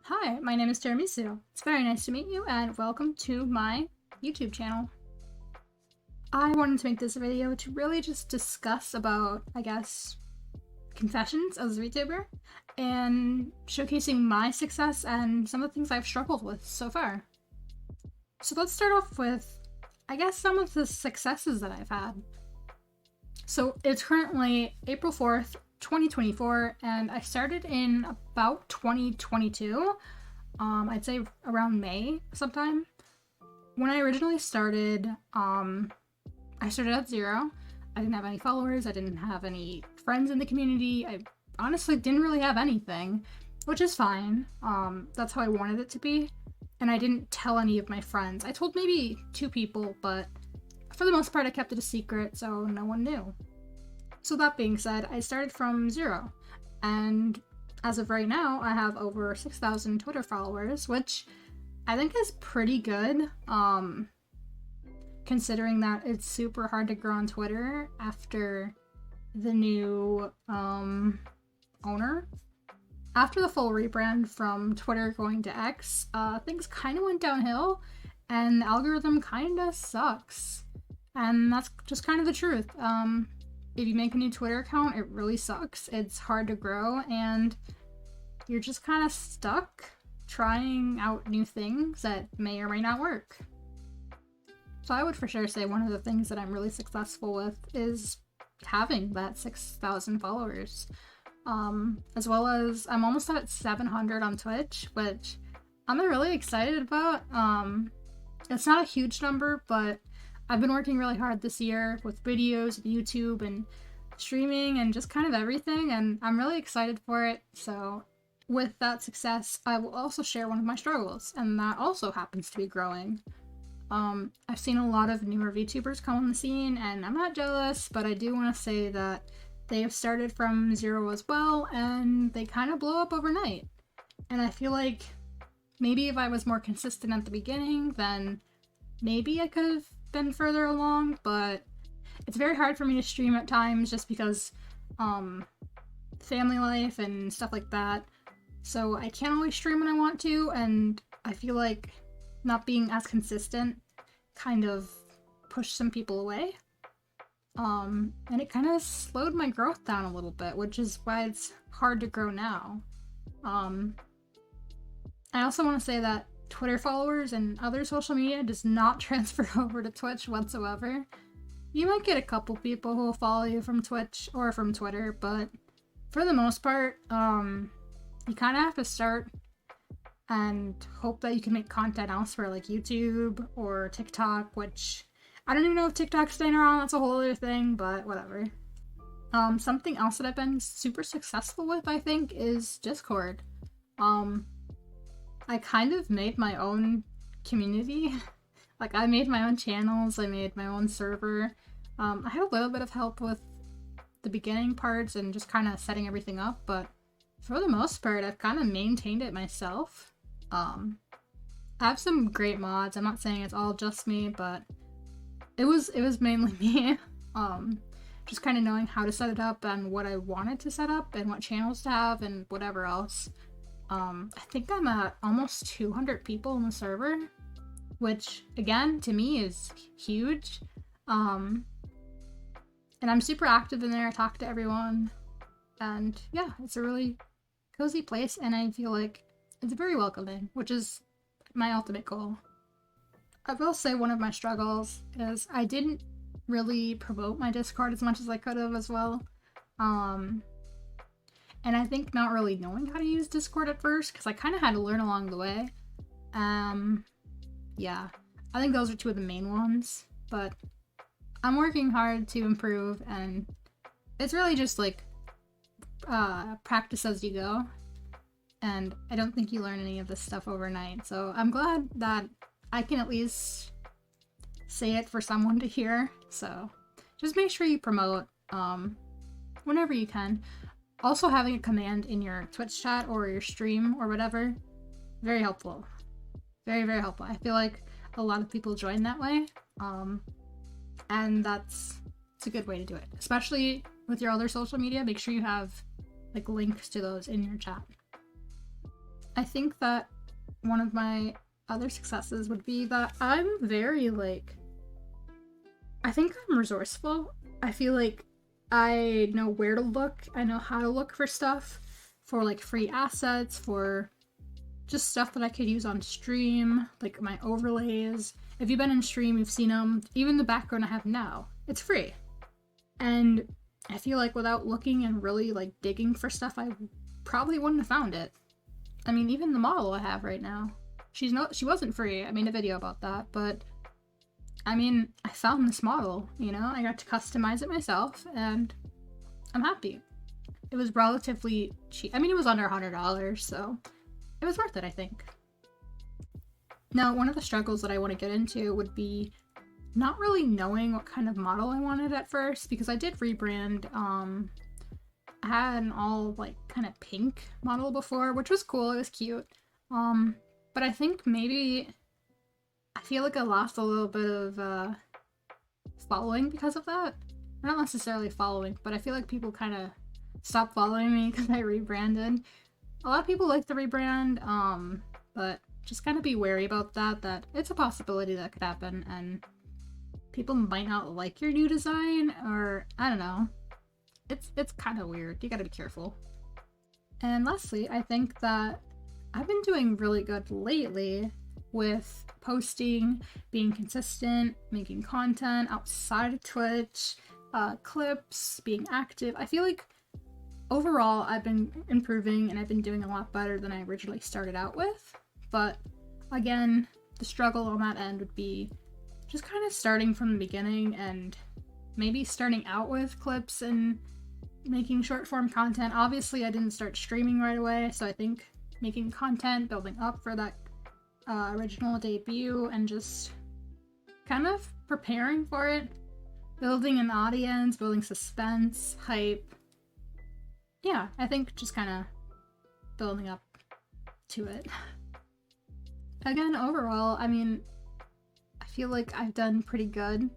Hi, my name is Tiramisu. It's very nice to meet you and welcome to my YouTube channel. I wanted to make this video to really just discuss about, confessions as a Vtuber and showcasing my success and some of the things I've struggled with so far. So let's start off with, some of the successes that I've had. So it's currently April 4th, 2024, and I started in about 2022. I'd say around May sometime. When I originally started, I started at 0. I didn't have any followers, I didn't have any friends in the community, I honestly didn't really have anything, which is fine. That's how I wanted it to be, and I didn't tell any of my friends. I told maybe 2 people, but for the most part I kept it a secret, so no one knew. So that being said, I started from 0, and as of right now, I have over 6,000 Twitter followers, which I think is pretty good, considering that it's super hard to grow on Twitter after the new owner. After the full rebrand from Twitter going to X, things kind of went downhill, and the algorithm kind of sucks. And that's just kind of the truth. If you make a new Twitter account, it really sucks. It's hard to grow, and you're just kind of stuck trying out new things that may or may not work. So I would for sure say one of the things that I'm really successful with is having that 6,000 followers. As well as I'm almost at 700 on Twitch, which I'm really excited about. It's not a huge number, but I've been working really hard this year with videos, YouTube, and streaming, and just kind of everything, and I'm really excited for it. So with that success, I will also share one of my struggles, and that also happens to be growing. I've seen a lot of newer VTubers come on the scene, and I'm not jealous, but I do want to say that they have started from 0 as well, and they kind of blow up overnight. And I feel like maybe if I was more consistent at the beginning, then maybe I could have been further along, but it's very hard for me to stream at times just because family life and stuff like that. So I can't always stream when I want to, and I feel like not being as consistent kind of pushed some people away. And it kind of slowed my growth down a little bit, which is why it's hard to grow now. I also want to say that Twitter followers and other social media does not transfer over to Twitch whatsoever. You might get a couple people who will follow you from Twitch or from Twitter, but for the most part, you kind of have to start and hope that you can make content elsewhere, like YouTube or TikTok, which I don't even know if TikTok's staying around, that's a whole other thing, but whatever. Something else that I've been super successful with, I think, is Discord. I kind of made my own community. Like, I made my own channels, I made my own server. I had a little bit of help with the beginning parts and just kind of setting everything up, but for the most part, I've kind of maintained it myself. I have some great mods. I'm not saying it's all just me, but it was mainly me. Just kind of knowing how to set it up and what I wanted to set up and what channels to have and whatever else. I think I'm at almost 200 people on the server, which again to me is huge. And I'm super active in there. I talk to everyone, and yeah, it's a really cozy place, and I feel like it's very welcoming, which is my ultimate goal. I will say one of my struggles is I didn't really promote my Discord as much as I could have as well. And I think not really knowing how to use Discord at first, because I kind of had to learn along the way. Yeah, I think those are 2 of the main ones, but I'm working hard to improve, and it's really just like practice as you go, and I don't think you learn any of this stuff overnight, so I'm glad that I can at least say it for someone to hear. So just make sure you promote whenever you can. Also, having a command in your Twitch chat or your stream or whatever, very helpful. Very, very helpful. I feel like a lot of people join that way, and it's a good way to do it. Especially with your other social media, make sure you have like links to those in your chat. I think that one of my other successes would be that I'm very, like, I think I'm resourceful. I feel like I know where to look. I know how to look for stuff, for like free assets, for just stuff that I could use on stream, like my overlays. If you've been in stream, you've seen them. Even the background I have now, it's free. And I feel like without looking and really like digging for stuff, I probably wouldn't have found it. I mean, even the model I have right now, she wasn't free. I made a video about that, but I mean, I found this model, you know? I got to customize it myself, and I'm happy. It was relatively cheap. I mean, it was under $100, so it was worth it, I think. Now, one of the struggles that I want to get into would be not really knowing what kind of model I wanted at first, because I did rebrand. I had an all, like, kind of pink model before, which was cool. It was cute. But I think maybe I feel like I lost a little bit of following because of that. Not necessarily following, but I feel like people kind of stopped following me because I rebranded. A lot of people like the rebrand, but just kind of be wary about that it's a possibility that could happen, and people might not like your new design, or I don't know. It's kind of weird. You gotta be careful. And lastly, I think that I've been doing really good lately with posting, being consistent, making content outside of Twitch, clips, being active. I feel like overall I've been improving and I've been doing a lot better than I originally started out with. But again, the struggle on that end would be just kind of starting from the beginning and maybe starting out with clips and making short form content. Obviously, I didn't start streaming right away, so I think making content, building up for that original debut, and just kind of preparing for it, building an audience, building suspense, hype. Yeah, I think just kind of building up to it. Again, overall, I mean, I feel like I've done pretty good.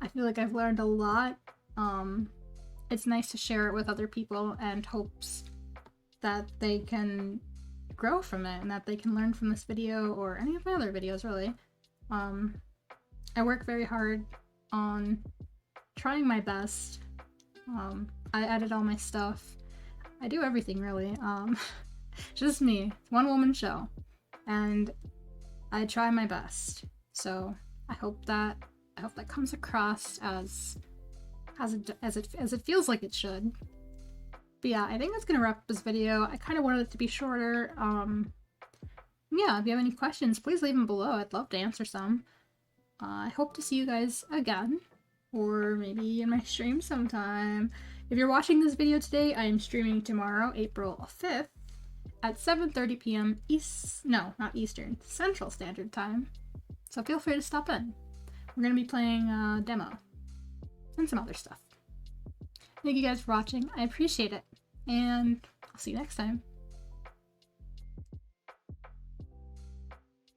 I feel like I've learned a lot. It's nice to share it with other people and hopes that they can grow from it and that they can learn from this video or any of my other videos, really. I work very hard on trying my best. I edit all my stuff. I do everything, really. Just me. It's one woman show. And I try my best. So I hope that comes across as it feels like it should. But yeah, I think that's gonna wrap up this video. I kind of wanted it to be shorter. Yeah, if you have any questions, please leave them below. I'd love to answer some. I hope to see you guys again, or maybe in my stream sometime. If you're watching this video today, I am streaming tomorrow, April 5th, at 7:30 p.m. Central Standard Time. So feel free to stop in. We're gonna be playing a demo and some other stuff. Thank you guys for watching. I appreciate it, and I'll see you next time.